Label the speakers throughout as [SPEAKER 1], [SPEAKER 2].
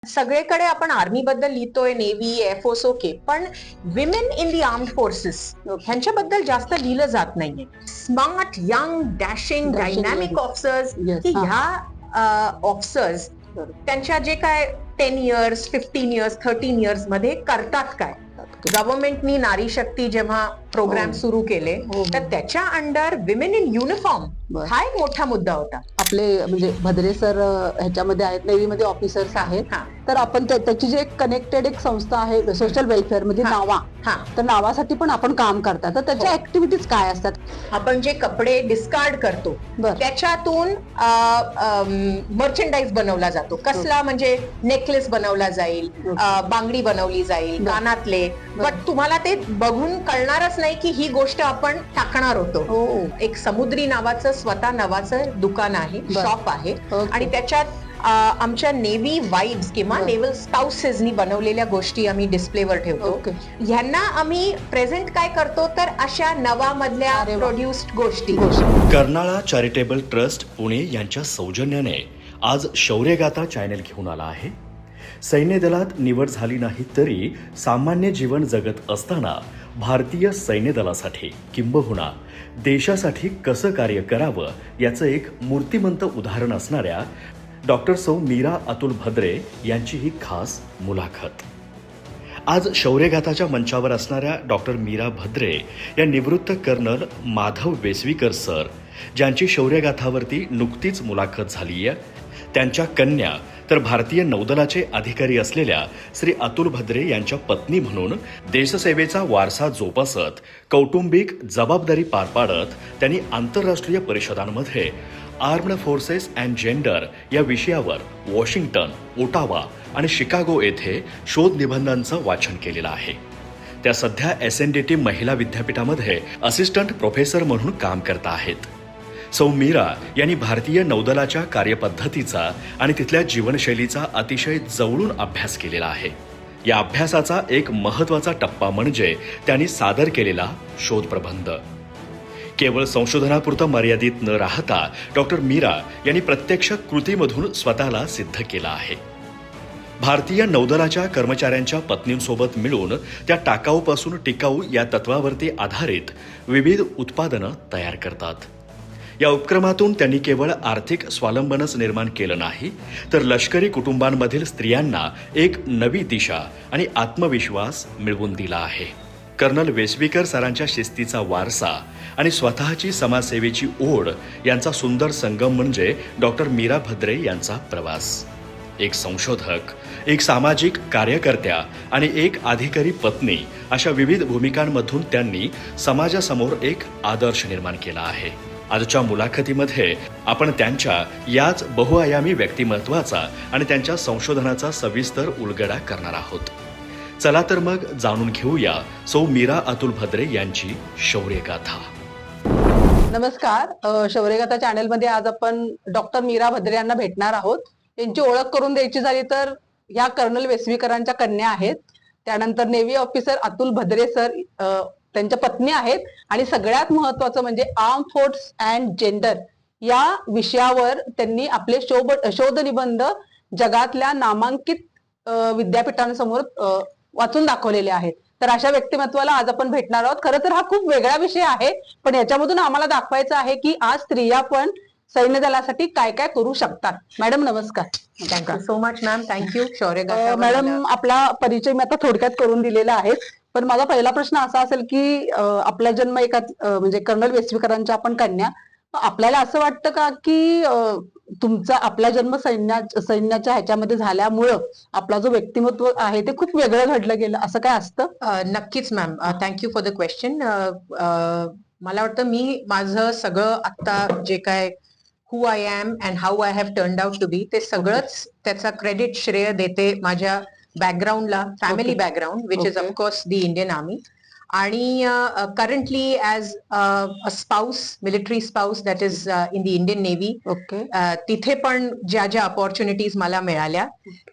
[SPEAKER 1] सगळीकडे आपण आर्मी बद्दल लिहितोय, नेव्ही, एअरफोर्स, ओके, पण women in the armed forces ह्यांच्याबद्दल जास्त लिहिलं जात नाहीये. Smart, young, dashing, dynamic officers, की ह्या ऑफिसर्स त्यांच्या जे काय 10 इयर्स, 15 इयर्स, 13 इयर्स मध्ये करतात काय. गव्हर्नमेंटनी नारी शक्ती जेव्हा प्रोग्राम सुरू केले तर त्याच्या अंडर विमेन इन युनिफॉर्म हा एक मोठा मुद्दा होता.
[SPEAKER 2] आपले म्हणजे भद्रे सर ह्याच्यामध्ये आहेत, नेव्हीमध्ये ऑफिसर्स आहेत. तर आपण त्याची जी एक कनेक्टेड एक संस्था आहे सोशल वेलफेअर मध्ये नावा, तर नावासाठी पण आपण काम करतात. तर त्याच्या ऍक्टिव्हिटीज काय असतात?
[SPEAKER 1] आपण जे कपडे डिस्कार्ड करतो त्याच्यातून मर्चेंडाईज बनवला जातो. कसला म्हणजे नेकलेस बनवला जाईल, बांगडी बनवली जाईल, कानातले, पण तुम्हाला ते बघून कळणारच नाही की ही गोष्ट आपण टाकणार होतो. एक समुद्री नावाचं स्वतः नावाचं दुकान आहे, शॉप आहे, आणि त्याच्यात आमच्या नेव्ही वाईव्स किंवा नेव्हल स्पाउसेसनी बनवलेल्या गोष्टी आम्ही डिस्प्लेवर ठेवतो. ह्यांना आम्ही प्रेझेंट काय करतो तर अशा नवामधल्या प्रोड्युस्ड गोष्टी.
[SPEAKER 3] कर्नाळा चॅरिटेबल ट्रस्ट पुणे यांच्या सौजन्याने आज शौर्यगाथा चॅनल घेऊन आला आहे. सैन्य दलात निवड झाली नाही तरी सामान्य जीवन जगत असताना भारतीय सैन्य दलासाठी किंबहुना देशासाठी कसं कार्य करावं याचं एक मूर्तिमंत उदाहरण असणाऱ्या डॉक्टर सौ मीरा अतुल भद्रे यांची ही खास मुलाखत. आज शौर्यगाथाच्या मंचावर असणाऱ्या डॉक्टर मीरा भद्रे या निवृत्त कर्नल माधव वेसवीकर सर, ज्यांची शौर्यगाथावरती नुकतीच मुलाखत झाली आहे, त्यांच्या कन्या तर भारतीय नौदलाचे अधिकारी असलेल्या श्री अतुल भद्रे यांच्या पत्नी म्हणून देशसेवेचा वारसा जोपासत कौटुंबिक जबाबदारी पार पाडत त्यांनी आंतरराष्ट्रीय परिषदांमध्ये आर्म्ड फोर्सेस अँड जेंडर या विषयावर वॉशिंग्टन, ओटावा आणि शिकागो येथे शोध निबंधांचं वाचन केलेलं आहे. त्या सध्या SNDT महिला विद्यापीठामध्ये असिस्टंट प्रोफेसर म्हणून काम करत आहेत. सौ मीरा यांनी भारतीय नौदलाच्या कार्यपद्धतीचा आणि तिथल्या जीवनशैलीचा अतिशय जवळून अभ्यास केलेला आहे. या अभ्यासाचा एक महत्त्वाचा टप्पा म्हणजे त्यांनी सादर केलेला शोधप्रबंध. केवळ संशोधनापुरतं मर्यादित न राहता डॉक्टर मीरा यांनी प्रत्यक्ष कृतीमधून स्वतःला सिद्ध केलं आहे. भारतीय नौदलाच्या कर्मचाऱ्यांच्या पत्नींसोबत मिळून त्या टाकाऊपासून टिकाऊ या तत्वावरती आधारित विविध उत्पादनं तयार करतात. या उपक्रमातून त्यांनी केवळ आर्थिक स्वावलंबनच निर्माण केलं नाही, तर लष्करी कुटुंबांमधील स्त्रियांना एक नवी दिशा आणि आत्मविश्वास मिळवून दिला आहे. कर्नल वेसवीकर सरांच्या शिस्तीचा वारसा आणि स्वतःची समाजसेवेची ओढ यांचा सुंदर संगम म्हणजे डॉक्टर मीरा भद्रे यांचा प्रवास. एक संशोधक, एक सामाजिक कार्यकर्त्या आणि एक अधिकारी पत्नी अशा विविध भूमिकांमधून त्यांनी समाजासमोर एक आदर्श निर्माण केला आहे. आजच्या मुलाखतीमध्ये आपण त्यांच्या याच बहुआयामी व्यक्तिमत्वाचा आणि त्यांच्या संशोधनाचा सविस्तर उलगडा करणार आहोत. चला तर मग जाणून घेऊया सौ मीरा अतुल भद्रे यांची शौर्यगाथा.
[SPEAKER 2] नमस्कार. शौर्यगाथा चॅनलमध्ये आज आपण डॉक्टर मीरा भद्रे यांना भेटणार आहोत. यांची ओळख करून द्यायची झाली तर ह्या कर्नल वेसवीकरांच्या कन्या आहेत. त्यानंतर नेव्ही ऑफिसर अतुल भद्रे सर त्यांच्या पत्नी आहेत. आणि सगळ्यात महत्वाचं म्हणजे आर्म फोर्स अँड जेंडर या विषयावर त्यांनी आपले शोध निबंध जगातल्या नामांकित विद्यापीठांसमोर वाचून दाखवलेले आहेत. तर अशा व्यक्तिमत्वाला आज आपण भेटणार आहोत. खरं तर हा खूप वेगळा विषय आहे, पण याच्यामधून आम्हाला दाखवायचं आहे की आज स्त्रिया पण सैन्य दलासाठी काय काय करू शकतात. मॅडम नमस्कार.
[SPEAKER 1] Thank you so much ma'am. Thank you. शौर्यगाथा
[SPEAKER 2] मॅडम, आपला परिचय मी आता थोडक्यात करून दिलेला आहे, पण माझा पहिला प्रश्न असा असेल की आपला जन्म एका म्हणजे कर्नल वेसवीकरांच्या आपण कन्या, आपल्याला असं वाटतं का की तुमचा आपला जन्म सैन्याच्या ह्याच्यामध्ये झाल्यामुळं आपला जो व्यक्तिमत्व आहे ते खूप वेगळं घडलं गेलं, असं काय असतं?
[SPEAKER 1] नक्कीच ma'am. Thank you for the question. मला वाटतं मी माझं सगळं आता जे काय who I am and how I have turned out to be ते सगळंच त्याचा क्रेडिट श्रेय देते माझ्या बॅकग्राऊंडला, family background, which is of course the Indian army. आणि currently as a spouse, military spouse, that is in the Indian navy, तिथे पण ज्या ज्या अपॉर्च्युनिटीज मला मिळाल्या.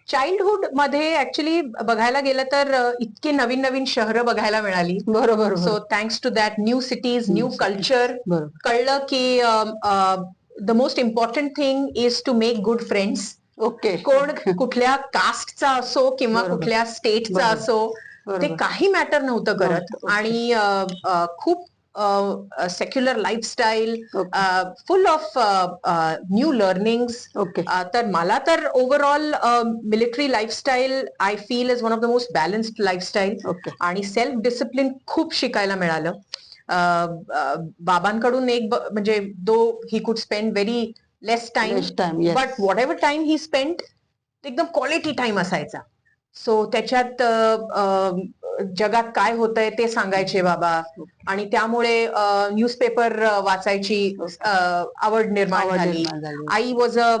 [SPEAKER 1] चाइल्डहुड मध्ये ऍक्च्युली बघायला गेलं तर इतके नवीन नवीन शहरं बघायला मिळाली.
[SPEAKER 2] बरोबर.
[SPEAKER 1] So thanks to that new cities, new culture, कळलं की the most important thing is to make good friends.
[SPEAKER 2] Okay.
[SPEAKER 1] कोण कुठल्या कास्टचा असो किंवा
[SPEAKER 2] बरोबर.
[SPEAKER 1] कुठल्या स्टेटचा
[SPEAKER 2] बरोबर.
[SPEAKER 1] असो, ते
[SPEAKER 2] बरोबर.
[SPEAKER 1] काही मॅटर नव्हतं करत.
[SPEAKER 2] नव्हतं. ओके.
[SPEAKER 1] आणि खूप secular lifestyle,
[SPEAKER 2] okay.
[SPEAKER 1] Full of new learnings.
[SPEAKER 2] Okay.
[SPEAKER 1] तर मला तर overall military lifestyle I feel is one of the most balanced lifestyle.
[SPEAKER 2] Okay.
[SPEAKER 1] आणि सेल्फ डिसिप्लिन खूप शिकायला मिळालं. बाबांकडून म्हणजे though he could spend very less time,
[SPEAKER 2] Next time, yes.
[SPEAKER 1] But whatever time he spend एकदम quality time असायचा. So त्याच्यात जगात काय होतंय ते सांगायचे बाबा, आणि त्यामुळे न्यूजपेपर वाचायची आवड निर्माण झाली. I was a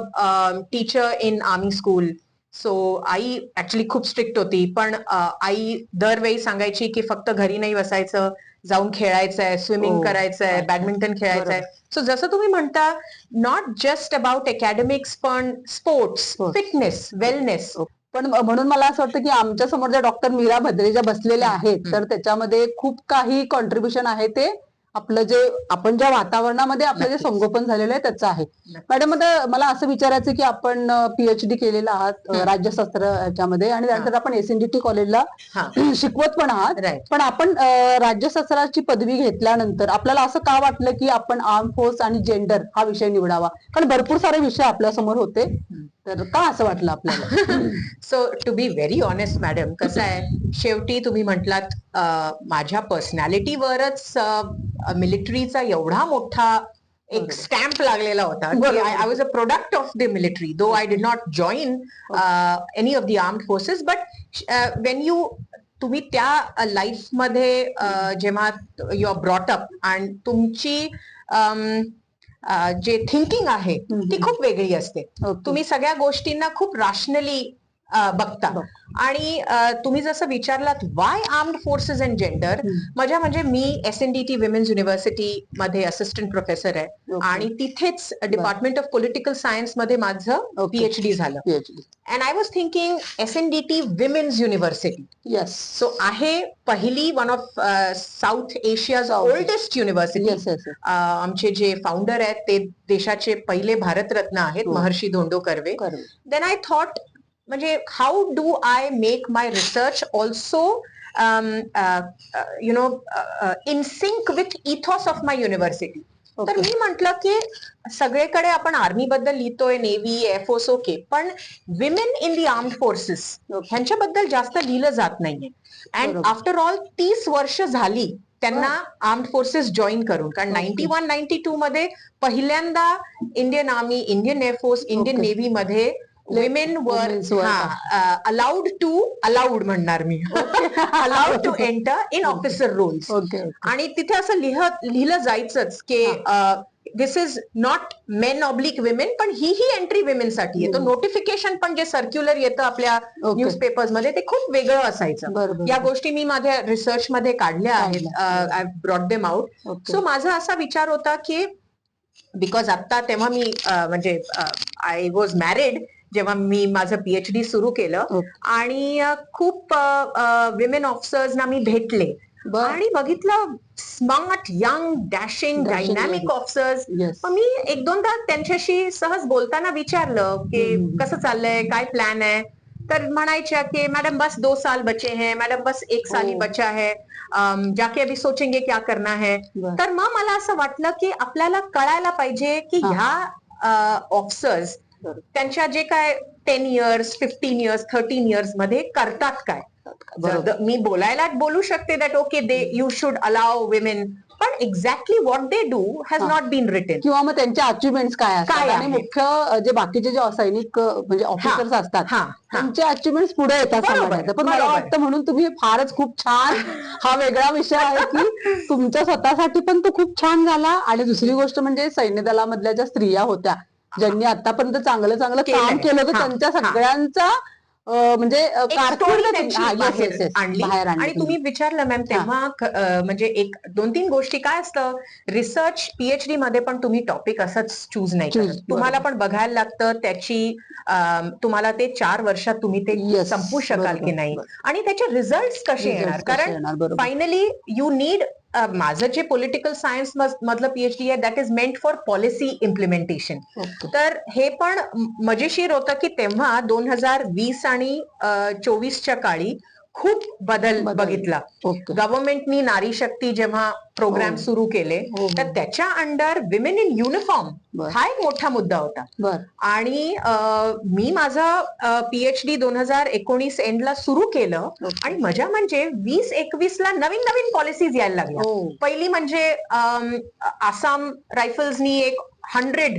[SPEAKER 1] teacher in army school. So I actually खूप स्ट्रिक्ट होती, पण आई दरवेळी सांगायची की फक्त घरी नाही बसायचं, जाऊन खेळायचंय, स्विमिंग करायचंय,
[SPEAKER 2] अच्छा.
[SPEAKER 1] बॅडमिंटन खेळायचंय. सो जसं तुम्ही म्हणता, नॉट जस्ट अबाउट अकॅडमिक्स, पण स्पोर्ट्स, फिटनेस, वेलनेस.
[SPEAKER 2] पण म्हणून मला असं वाटतं की आमच्या समोर ज्या डॉक्टर मीरा भद्रे ज्या बसलेल्या आहेत, तर त्याच्यामध्ये खूप काही कॉन्ट्रीब्युशन आहे ते आपलं जे आपण ज्या वातावरणामध्ये आपलं जे संगोपन झालेलं आहे त्याचं आहे. मॅडम, मला असं विचारायचं की आपण पीएचडी केलेला आहात राज्यशास्त्र याच्यामध्ये, आणि त्यानंतर आपण एसएनडीटी कॉलेजला शिकवत पण आहात. पण आपण राज्यशास्त्राची पदवी घेतल्यानंतर आपल्याला असं का वाटलं की आपण आर्म फोर्स आणि जेंडर हा विषय निवडावा? कारण भरपूर सारे विषय आपल्या समोर होते, तर का असं वाटलं आपल्याला?
[SPEAKER 1] So to be very honest madam, कसं आहे, शेवटी तुम्ही म्हटलात माझ्या पर्सनॅलिटीवरच मिलिटरीचा एवढा मोठा एक स्टॅम्प लागलेला होता. I was a product of the military, though I did not join any of the armed forces. But when तुम्ही त्या लाईफ मध्ये जेव्हा यू आर ब्रॉट अप, आणि तुमची जे थिंकिंग आहे ती खूप वेगळी असते. तुम्ही सगळ्या गोष्टींना खूप रॅशनली बघता. आणि तुम्ही जसं विचारलात Y armed forces and gender, म्हणजे मी एसएनडीटी विमेन्स युनिव्हर्सिटी मध्ये असिस्टंट प्रोफेसर आहे, आणि तिथेच डिपार्टमेंट ऑफ पॉलिटिकल सायन्स मध्ये माझं पीएचडी झालं. And I was thinking SNDT women's university,
[SPEAKER 2] yes,
[SPEAKER 1] so आहे पहिली, one of South Asia's oldest university. आमचे जे फाउंडर आहेत ते देशाचे पहिले भारतरत्न आहेत, Maharshi Dhondo Karve. Then I thought, म्हणजे how do I make my research also in sync with ethos of my university. तर मी म्हटलं की सगळीकडे आपण आर्मी बद्दल लिहितोय, नेव्ही, एअरफोर्स, ओके, पण women in the armed forces ह्यांच्याबद्दल जास्त लिहिलं जात नाहीये. अँड आफ्टर ऑल 30 वर्ष झाली त्यांना आर्म्ड फोर्सेस जॉईन करून, कारण 91-92 मध्ये पहिल्यांदा Indian army, Indian air force, Indian navy मध्ये विमेन वर अलाउड म्हणणार मी allowed to enter in officer roles. आणि तिथे असं लिहिलं जायचंच की this is not men oblique women, पण ही एंट्री विमेन साठी येतो. नोटिफिकेशन पण जे सर्क्युलर येतं आपल्या न्यूजपेपर्स मध्ये ते खूप वेगळं असायचं. या गोष्टी मी माझ्या रिसर्च मध्ये काढल्या आहेत, I brought them out. So माझा असा विचार होता की बिकॉज आता तेव्हा मी म्हणजे आय वॉज मॅरिड जेव्हा मी माझं पीएचडी सुरू केलं, आणि खूप विमेन ऑफिसर्सना मी भेटले आणि बघितलं smart, young, dashing, dynamic officers. मग मी एक दोनदा त्यांच्याशी सहज बोलताना विचारलं की कसं चाललंय, काय प्लॅन आहे. तर म्हणायच्या की मॅडम बस 2 साल बचे हैं, मॅडम बस 1 साल ही बचा है, जाके अभी सोचेंगे क्या करना है. तर मग मला असं वाटलं की आपल्याला कळायला पाहिजे की ह्या ऑफिसर्स त्यांच्या जे काय 10 इयर्स, 15 इयर्स, 13 इयर्स मध्ये करतात काय. मी बोलायला बोलू शकते that okay they you should allow women, पण exactly what they do has not been written,
[SPEAKER 2] किंवा मग त्यांच्या अचिव्हमेंट्स काय असतात, आणि मुख्य जे बाकीचे जे सैनिक म्हणजे ऑफिसर्स असतात त्यांचे अचिव्हमेंट्स पुढे येतात सांगायचं. पण मला वाटतं म्हणून तुम्ही फारच खूप छान, हा वेगळा विषय आहे की तुमच्या स्वतःसाठी पण तो खूप छान झाला. आणि दुसरी गोष्ट म्हणजे सैन्य दलामधल्या ज्या स्त्रिया होत्या ज्यांनी आतापर्यंत चांगलं काम केलं होतं, त्यांच्या सगळ्यांचा म्हणजे
[SPEAKER 1] बाहेर. आणि तुम्ही विचारलं मॅम तेव्हा, म्हणजे एक 2-3 गोष्टी काय असतं, रिसर्च पीएचडी मध्ये पण तुम्ही टॉपिक असंच चूज नाही करत. तुम्हाला पण बघायला लागतं त्याची, तुम्हाला ते 4 वर्षात तुम्ही ते संपू शकाल की नाही, आणि त्याचे रिझल्ट कसे येणार. कारण फायनली यू नीड माझं जे पॉलिटिकल सायन्स मधलं पीएचडी आहे that is meant for policy implementation.
[SPEAKER 2] Okay.
[SPEAKER 1] तर हे पण मजेशीर होतं की तेव्हा 2020 आणि 24च्या काळी खूप बदल बघितला.
[SPEAKER 2] ओके.
[SPEAKER 1] गव्हर्नमेंटनी नारी शक्ती जेव्हा प्रोग्राम
[SPEAKER 2] हो.
[SPEAKER 1] सुरू केले
[SPEAKER 2] हो.
[SPEAKER 1] तर त्याच्या अंडर विमेन इन युनिफॉर्म
[SPEAKER 2] बर.
[SPEAKER 1] हा एक मोठा मुद्दा होता.
[SPEAKER 2] बर.
[SPEAKER 1] आणि मी माझा पीएचडी 2019 एंडला सुरू केलं
[SPEAKER 2] ओके.
[SPEAKER 1] आणि मजा म्हणजे 2021ला नवीन नवीन पॉलिसीज यायला लागल्या.
[SPEAKER 2] हो.
[SPEAKER 1] पहिली म्हणजे आसाम रायफल्सनी एक 100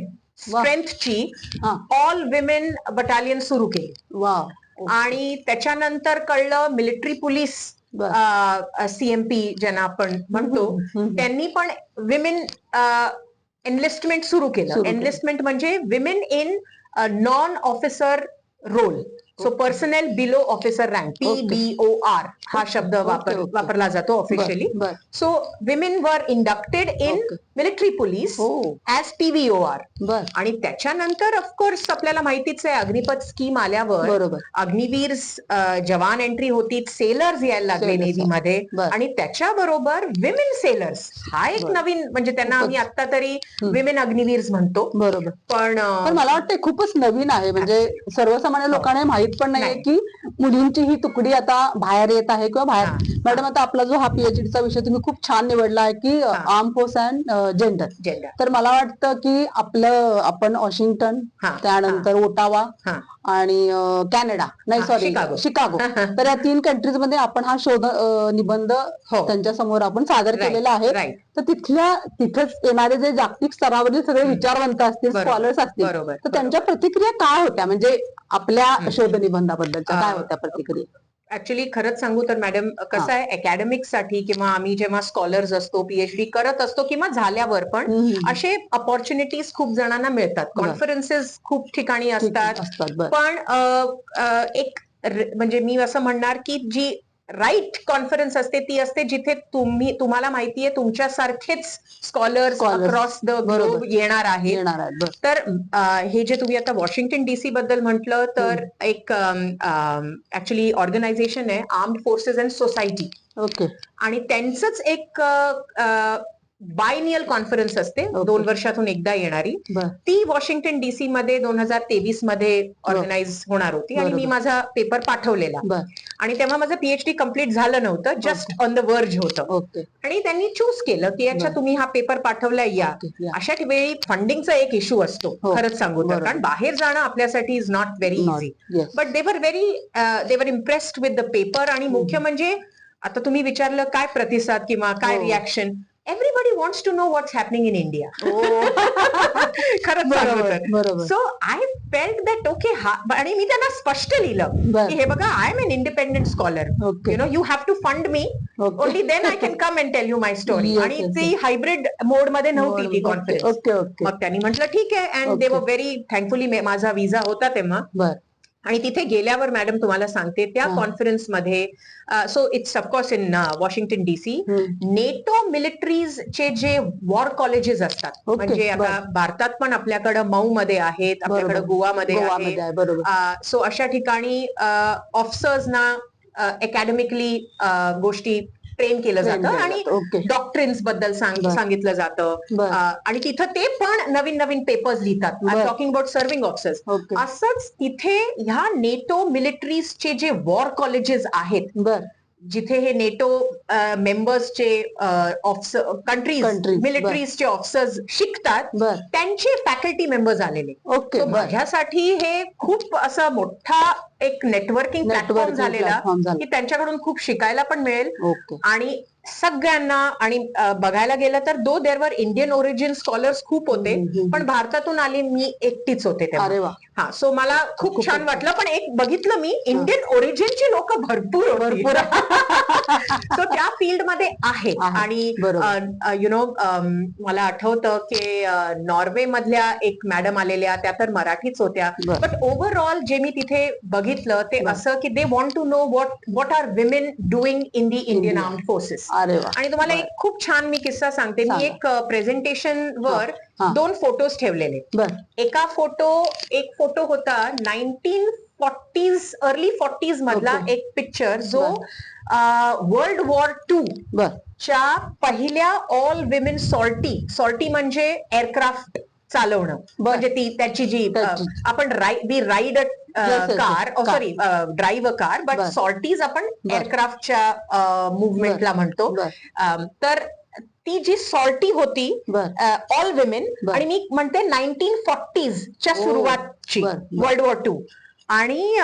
[SPEAKER 2] वा.
[SPEAKER 1] स्ट्रेंथची
[SPEAKER 2] हा.
[SPEAKER 1] ऑल विमेन बटालियन सुरू केली.
[SPEAKER 2] वा.
[SPEAKER 1] आणि त्याच्यानंतर कळलं मिलिटरी पोलीस
[SPEAKER 2] बर.
[SPEAKER 1] सीएमपी ज्यांना आपण म्हणतो
[SPEAKER 2] हम्म.
[SPEAKER 1] त्यांनी पण विमेन एनलिस्टमेंट सुरू केलं.
[SPEAKER 2] सुरू केलं.
[SPEAKER 1] एनलिस्टमेंट म्हणजे women in non officer role. So personnel below officer rank PBOR हा शब्द
[SPEAKER 2] ओके.
[SPEAKER 1] वापरला जातो ऑफिशियली.
[SPEAKER 2] बर.
[SPEAKER 1] So women were inducted in
[SPEAKER 2] okay.
[SPEAKER 1] Military police
[SPEAKER 2] हो.
[SPEAKER 1] As PBOR.
[SPEAKER 2] बर.
[SPEAKER 1] आणि त्याच्यानंतर ऑफकोर्स आपल्याला माहितीच आहे अग्निपथ स्कीम आल्यावर
[SPEAKER 2] बरोबर.
[SPEAKER 1] अग्निवीर जवान एंट्री होती, सेलर्स यायला लागले
[SPEAKER 2] Sailors.
[SPEAKER 1] नेव्ही मध्ये.
[SPEAKER 2] बर.
[SPEAKER 1] आणि त्याच्याबरोबर विमेन सेलर्स हा एक
[SPEAKER 2] बर.
[SPEAKER 1] नवीन म्हणजे त्यांना आम्ही आता तरी
[SPEAKER 2] हम्म.
[SPEAKER 1] विमेन अग्निवीर्स म्हणतो.
[SPEAKER 2] बरोबर.
[SPEAKER 1] पण
[SPEAKER 2] पण मला वाटतं खूपच नवीन आहे म्हणजे सर्वसामान्य लोकांना माहित पण नाहीये
[SPEAKER 1] नाही.
[SPEAKER 2] की मुलींची ही तुकडी आता बाहेर येत आहे किंवा बाहेर.
[SPEAKER 1] हा.
[SPEAKER 2] मॅडम आता आपला जो हा पीएचडीचा विषय तुम्ही खूप छान निवडला आहे की arm force and gender.
[SPEAKER 1] Gender.
[SPEAKER 2] तर मला वाटतं की आपण वॉशिंग्टन,
[SPEAKER 1] हा.
[SPEAKER 2] त्यानंतर ओटावा
[SPEAKER 1] हा.
[SPEAKER 2] आणि कॅनडा नाही
[SPEAKER 1] हा,
[SPEAKER 2] सॉरी
[SPEAKER 1] शिकागो.
[SPEAKER 2] शिकागो तर या 3 कंट्रीज मध्ये आपण हा शोध निबंध
[SPEAKER 1] हो.
[SPEAKER 2] त्यांच्या समोर आपण सादर
[SPEAKER 1] Right,
[SPEAKER 2] केलेला आहे.
[SPEAKER 1] right.
[SPEAKER 2] तर तिथेच येणारे जे जागतिक स्तरावरील सगळे विचारवंत असतील,
[SPEAKER 1] बरोबर,
[SPEAKER 2] स्कॉलर्स असतील,
[SPEAKER 1] बरोबर,
[SPEAKER 2] तर त्यांच्या प्रतिक्रिया काय होत्या म्हणजे आपल्या शोध निबंधाबद्दलच्या काय
[SPEAKER 1] अं,
[SPEAKER 2] होत्या प्रतिक्रिया?
[SPEAKER 1] ऍक्च्युली खरंच सांगू तर मॅडम कसं आहे अकॅडमिक्स साठी किंवा आम्ही जेव्हा स्कॉलर्स असतो पीएचडी करत असतो किंवा झाल्यावर पण
[SPEAKER 2] हम्म.
[SPEAKER 1] असे अपॉर्च्युनिटीज खूप जणांना मिळतात.
[SPEAKER 2] बरं.
[SPEAKER 1] कॉन्फरन्सेस खूप ठिकाणी
[SPEAKER 2] ठीक
[SPEAKER 1] असतात.
[SPEAKER 2] असतात. बरं.
[SPEAKER 1] पण एक म्हणजे मी असं म्हणणार की जी राईट कॉन्फरन्स असते ती असते जिथे तुम्हाला माहितीये तुमच्यासारखेच scholars
[SPEAKER 2] Scholars.
[SPEAKER 1] Across the globe
[SPEAKER 2] बरोबर.
[SPEAKER 1] येणार आहेत.
[SPEAKER 2] येणार आहेत. बरं.
[SPEAKER 1] तर हे जे तुम्ही आता वॉशिंग्टन डीसी बद्दल म्हटलं तर एक ऍक्च्युली ऑर्गनायझेशन आहे armed forces and society
[SPEAKER 2] okay.
[SPEAKER 1] आणि त्यांचंच एक बायनियल कॉन्फरन्स असते
[SPEAKER 2] Okay.
[SPEAKER 1] 2 वर्षातून एकदा येणारी.
[SPEAKER 2] बरं.
[SPEAKER 1] ती वॉशिंग्टन डीसी मध्ये 2023 मध्ये ऑर्गनाईज होणार होती आणि मी
[SPEAKER 2] बरोबर.
[SPEAKER 1] माझा पेपर पाठवलेला
[SPEAKER 2] बर.
[SPEAKER 1] आणि तेव्हा माझं पीएचडी कम्प्लीट झालं नव्हतं, जस्ट ऑन द वर्ज होतं.
[SPEAKER 2] ओके.
[SPEAKER 1] आणि त्यांनी चूज केलं की अच्छा
[SPEAKER 2] बरं.
[SPEAKER 1] तुम्ही हा पेपर पाठवलाय या.
[SPEAKER 2] ओके. या.
[SPEAKER 1] अशा वेळी फंडिंगचा एक इश्यू असतो
[SPEAKER 2] हो.
[SPEAKER 1] खरंच सांगू तर,
[SPEAKER 2] बरोबर.
[SPEAKER 1] कारण बाहेर जाणं आपल्यासाठी is not very
[SPEAKER 2] Not-
[SPEAKER 1] easy.
[SPEAKER 2] yes.
[SPEAKER 1] But they वर इम्प्रेस्ड विथ द पेपर. आणि मुख्य म्हणजे आता तुम्ही विचारलं काय प्रतिसाद किंवा काय
[SPEAKER 2] हो.
[SPEAKER 1] Reaction. Everybody wants to know what's happening in India. खरंच
[SPEAKER 2] बरोबर. बरोबर.
[SPEAKER 1] So I felt that okay हा. आणि मी त्यांना स्पष्ट लिहिलं
[SPEAKER 2] बरं.
[SPEAKER 1] की हे बघा I am an independent scholar.
[SPEAKER 2] Okay.
[SPEAKER 1] You know you have to fund me.
[SPEAKER 2] Okay.
[SPEAKER 1] Only then I can come and tell you my story.
[SPEAKER 2] Yes,
[SPEAKER 1] आणि
[SPEAKER 2] yes,
[SPEAKER 1] ती हायब्रिड मोड मध्ये नव्हती ती
[SPEAKER 2] ओके.
[SPEAKER 1] कॉन्फरन्स.
[SPEAKER 2] ओके. ओके.
[SPEAKER 1] मग त्यांनी म्हटलं ठीक आहे. अँड दे वर व्हेरी थँकफुली माझा विजा होता तेव्हा.
[SPEAKER 2] बर.
[SPEAKER 1] आणि तिथे गेल्यावर मॅडम तुम्हाला सांगते त्या
[SPEAKER 2] हा.
[SPEAKER 1] कॉन्फरन्समध्ये so it's of course in Washington DC. NATO मिलिटरीजचे जे वॉर कॉलेजेस असतात
[SPEAKER 2] Okay,
[SPEAKER 1] म्हणजे आता
[SPEAKER 2] बरं.
[SPEAKER 1] भारतात पण आपल्याकडे मऊ मध्ये आहेत, आपल्याकडे
[SPEAKER 2] बरोबर.
[SPEAKER 1] गोवामध्ये
[SPEAKER 2] गोवामध्ये आहे. बरोबर.
[SPEAKER 1] सो अशा ठिकाणी ऑफिसर्सना अकॅडमिकली गोष्टी ट्रेन केलं
[SPEAKER 2] Train
[SPEAKER 1] जातं
[SPEAKER 2] केलं
[SPEAKER 1] आणि
[SPEAKER 2] जातं. Okay.
[SPEAKER 1] डॉक्ट्रिन्स बद्दल
[SPEAKER 2] बरं.
[SPEAKER 1] सांगितलं जातं.
[SPEAKER 2] बरं.
[SPEAKER 1] आणि तिथं ते पण नवीन नवीन पेपर्स लिहितात. आय
[SPEAKER 2] बरं.
[SPEAKER 1] Talking about serving officers.
[SPEAKER 2] Okay.
[SPEAKER 1] असंच तिथे ह्या नेटो मिलिटरीजचे जे वॉर कॉलेजेस आहेत
[SPEAKER 2] बर.
[SPEAKER 1] जिथे हे नेटो मेंबर्सचे कंट्रीज
[SPEAKER 2] Countries,
[SPEAKER 1] मिलिटरीजचे ऑफिसर्स शिकतात
[SPEAKER 2] बर.
[SPEAKER 1] त्यांचे फॅकल्टी मेंबर्स आलेले.
[SPEAKER 2] ओके.
[SPEAKER 1] So
[SPEAKER 2] बर.
[SPEAKER 1] माझ्यासाठी हे खूप असा मोठा एक नेटवर्किंग प्लॅटफॉर्म
[SPEAKER 2] Networking
[SPEAKER 1] झालेला
[SPEAKER 2] platform झाला.
[SPEAKER 1] की त्यांच्याकडून खूप शिकायला पण मिळेल.
[SPEAKER 2] ओके.
[SPEAKER 1] आणि सगळ्यांना आणि बघायला गेलं तर देर वर इंडियन ओरिजिन स्कॉलर्स खूप होते, पण भारतातून आले मी एकटीच होते तेव्हा.
[SPEAKER 2] अरे वा.
[SPEAKER 1] हा. सो मला खूप
[SPEAKER 2] खूप
[SPEAKER 1] छान वाटलं. पण एक बघितलं मी इंडियन ओरिजिनची लोक भरपूर
[SPEAKER 2] भरपूर.
[SPEAKER 1] सो त्या फील्ड मध्ये आहेत.
[SPEAKER 2] आहेत.
[SPEAKER 1] आणि
[SPEAKER 2] बरोबर.
[SPEAKER 1] यु नो मला आठवतं की नॉर्वे मधल्या एक मॅडम आलेल्या त्या तर मराठीच होत्या.
[SPEAKER 2] बरं.
[SPEAKER 1] बट ओव्हरऑल जे मी तिथे बघितलं ते
[SPEAKER 2] बरं.
[SPEAKER 1] असं की they want to know what are women doing in the Indian
[SPEAKER 2] India.
[SPEAKER 1] Armed forces.
[SPEAKER 2] अरे वा.
[SPEAKER 1] आणि तुम्हाला
[SPEAKER 2] बरं.
[SPEAKER 1] एक खूप छान मी किस्सा सांगते. मी
[SPEAKER 2] सांगा.
[SPEAKER 1] एक प्रेझेंटेशन वर
[SPEAKER 2] हा.
[SPEAKER 1] 2 फोटोज ठेवलेले.
[SPEAKER 2] बर.
[SPEAKER 1] एक फोटो होता 19 अर्ली 40s मधला
[SPEAKER 2] Okay.
[SPEAKER 1] एक पिक्चर जो वर्ल्ड वॉर II
[SPEAKER 2] बर
[SPEAKER 1] च्या पहिल्या ऑल विमेन सॉल्टी म्हणजे एअरक्राफ्ट चालवणं, म्हणजे ती त्याची जी आपण we ride a
[SPEAKER 2] yes,
[SPEAKER 1] car
[SPEAKER 2] car.
[SPEAKER 1] Sorry drive a car, but
[SPEAKER 2] बर.
[SPEAKER 1] सॉल्टीज आपण
[SPEAKER 2] बर.
[SPEAKER 1] एअरक्राफ्टच्या मुवमेंटला म्हणतो.
[SPEAKER 2] बर
[SPEAKER 1] तर ती जी सॉल्टी होती
[SPEAKER 2] बर
[SPEAKER 1] ऑल विमेन,
[SPEAKER 2] बर.
[SPEAKER 1] आणि मी म्हणते 1940s च्या
[SPEAKER 2] ओ,
[SPEAKER 1] सुरुवातची
[SPEAKER 2] बर, बर.
[SPEAKER 1] World war II. आणि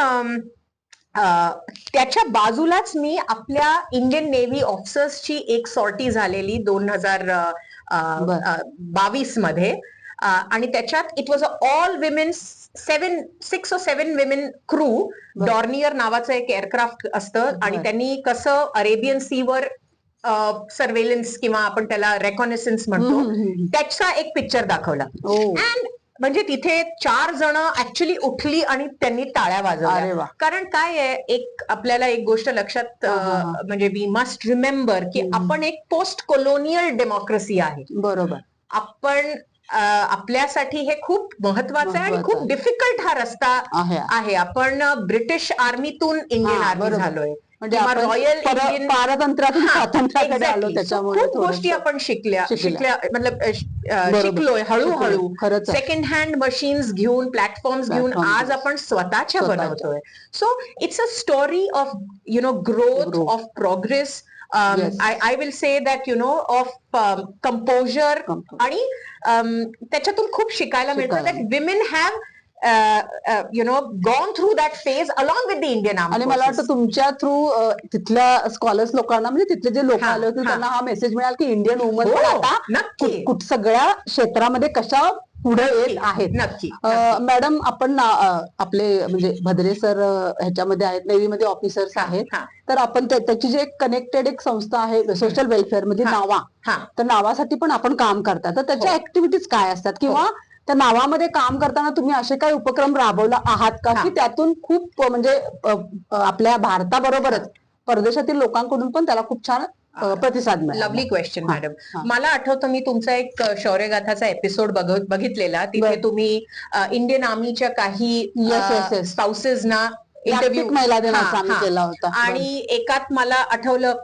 [SPEAKER 1] त्याच्या बाजूलाच मी आपल्या इंडियन नेव्ही ऑफिसर्सची एक सॉर्टी झालेली 2022 मध्ये, आणि त्याच्यात it was a all women 6 or 7 women crew.
[SPEAKER 2] बर.
[SPEAKER 1] डॉर्नियर नावाचं एक एअरक्राफ्ट असतं, आणि
[SPEAKER 2] बर.
[SPEAKER 1] त्यांनी कसं अरेबियन सीवर सर्वेलन्स किंवा आपण त्याला रेकॉनेसन्स म्हणतो, त्याचा एक पिक्चर दाखवला.
[SPEAKER 2] ओ
[SPEAKER 1] अँड म्हणजे तिथे 4 जण ऍक्च्युली उठली आणि त्यांनी टाळ्या
[SPEAKER 2] अरे
[SPEAKER 1] वाजवल्या.
[SPEAKER 2] वा.
[SPEAKER 1] कारण काय आहे, आपल्याला एक गोष्ट लक्षात म्हणजे वी मस्ट रिमेंबर की आपण एक पोस्ट कोलोनियल डेमोक्रेसी आहे.
[SPEAKER 2] बरोबर
[SPEAKER 1] आपण आपल्यासाठी हे खूप महत्वाचं आहे आणि खूप
[SPEAKER 2] महत्वाचं आहे.
[SPEAKER 1] डिफिकल्ट हा रस्ता
[SPEAKER 2] आहे
[SPEAKER 1] आहे. आपण ब्रिटिश आर्मीतून इंडियन
[SPEAKER 2] हा,
[SPEAKER 1] आर्मी
[SPEAKER 2] बरोबर.
[SPEAKER 1] झालोय,
[SPEAKER 2] म्हणजे
[SPEAKER 1] किंवा
[SPEAKER 2] आपण
[SPEAKER 1] रॉयल इंडियन
[SPEAKER 2] पारतंत्र्यातून स्वातंत्र्याकडे आलो,
[SPEAKER 1] Exactly. So,
[SPEAKER 2] त्याच्यामुळे
[SPEAKER 1] खूप
[SPEAKER 2] थोडंसं
[SPEAKER 1] गोष्टी आपण शिकल्या मतलब
[SPEAKER 2] बरोबर.
[SPEAKER 1] शिकलोय हळूहळू.
[SPEAKER 2] खरंच आहे.
[SPEAKER 1] सेकंड हँड मशीन्स घेऊन, प्लॅटफॉर्म्स घेऊन
[SPEAKER 2] Platforms
[SPEAKER 1] आज आपण स्वतःच्या
[SPEAKER 2] स्वतःच्या.
[SPEAKER 1] बनवतोय. So it's a story of growth,
[SPEAKER 2] Growth.
[SPEAKER 1] Of progress.
[SPEAKER 2] Yes.
[SPEAKER 1] I will say that of composure, आणि त्याच्यातून खूप शिकायला मिळतं.
[SPEAKER 2] शिकायला
[SPEAKER 1] that women have gone through that phase along with the Indian Armed
[SPEAKER 2] आणि मला
[SPEAKER 1] Forces.
[SPEAKER 2] वाटतं तुमच्या थ्रू तिथल्या स्कॉलर्स लोकांना, म्हणजे तिथले जे लोक
[SPEAKER 1] हा,
[SPEAKER 2] आले होते
[SPEAKER 1] हा.
[SPEAKER 2] त्यांना हा मेसेज मिळाला की इंडियन वुमन
[SPEAKER 1] हो,
[SPEAKER 2] आता
[SPEAKER 1] नक्की.
[SPEAKER 2] सगळ्या क्षेत्रामध्ये कशा पुढे येत आहेत.
[SPEAKER 1] नक्की.
[SPEAKER 2] मॅडम, आपण आपले म्हणजे भद्रे सर ह्याच्यामध्ये आहेत, नेव्हीमध्ये ऑफिसर्स आहेत,
[SPEAKER 1] हा.
[SPEAKER 2] तर आपण त्याची जी एक कनेक्टेड एक संस्था आहे सोशल वेलफेअर मध्ये,
[SPEAKER 1] हा.
[SPEAKER 2] नावा,
[SPEAKER 1] हा.
[SPEAKER 2] तर नावासाठी पण आपण काम करता, तर त्याच्या
[SPEAKER 1] हो.
[SPEAKER 2] ऍक्टिव्हिटीज काय असतात, किंवा त्या नावामध्ये काम करताना तुम्ही असे काही उपक्रम राबवला आहात का,
[SPEAKER 1] हा.
[SPEAKER 2] की त्यातून खूप म्हणजे आपल्या भारताबरोबरच परदेशातील लोकांकडून पण त्याला खूप छान प्रतिसाद मिळाला?
[SPEAKER 1] लवली क्वेश्चन
[SPEAKER 2] हा,
[SPEAKER 1] मॅडम.
[SPEAKER 2] हा.
[SPEAKER 1] मला आठवतं मी तुमचा एक शौर्यगाथाचा एपिसोड बघितलेला. तिथे
[SPEAKER 2] बर.
[SPEAKER 1] तुम्ही इंडियन आर्मीच्या काही
[SPEAKER 2] Yes.
[SPEAKER 1] स्पाउसेसना इंटरव्ह्यू
[SPEAKER 2] जागतिक महिला दिनाचा आम्ही केला होता.
[SPEAKER 1] आणि एकात मला आठवलं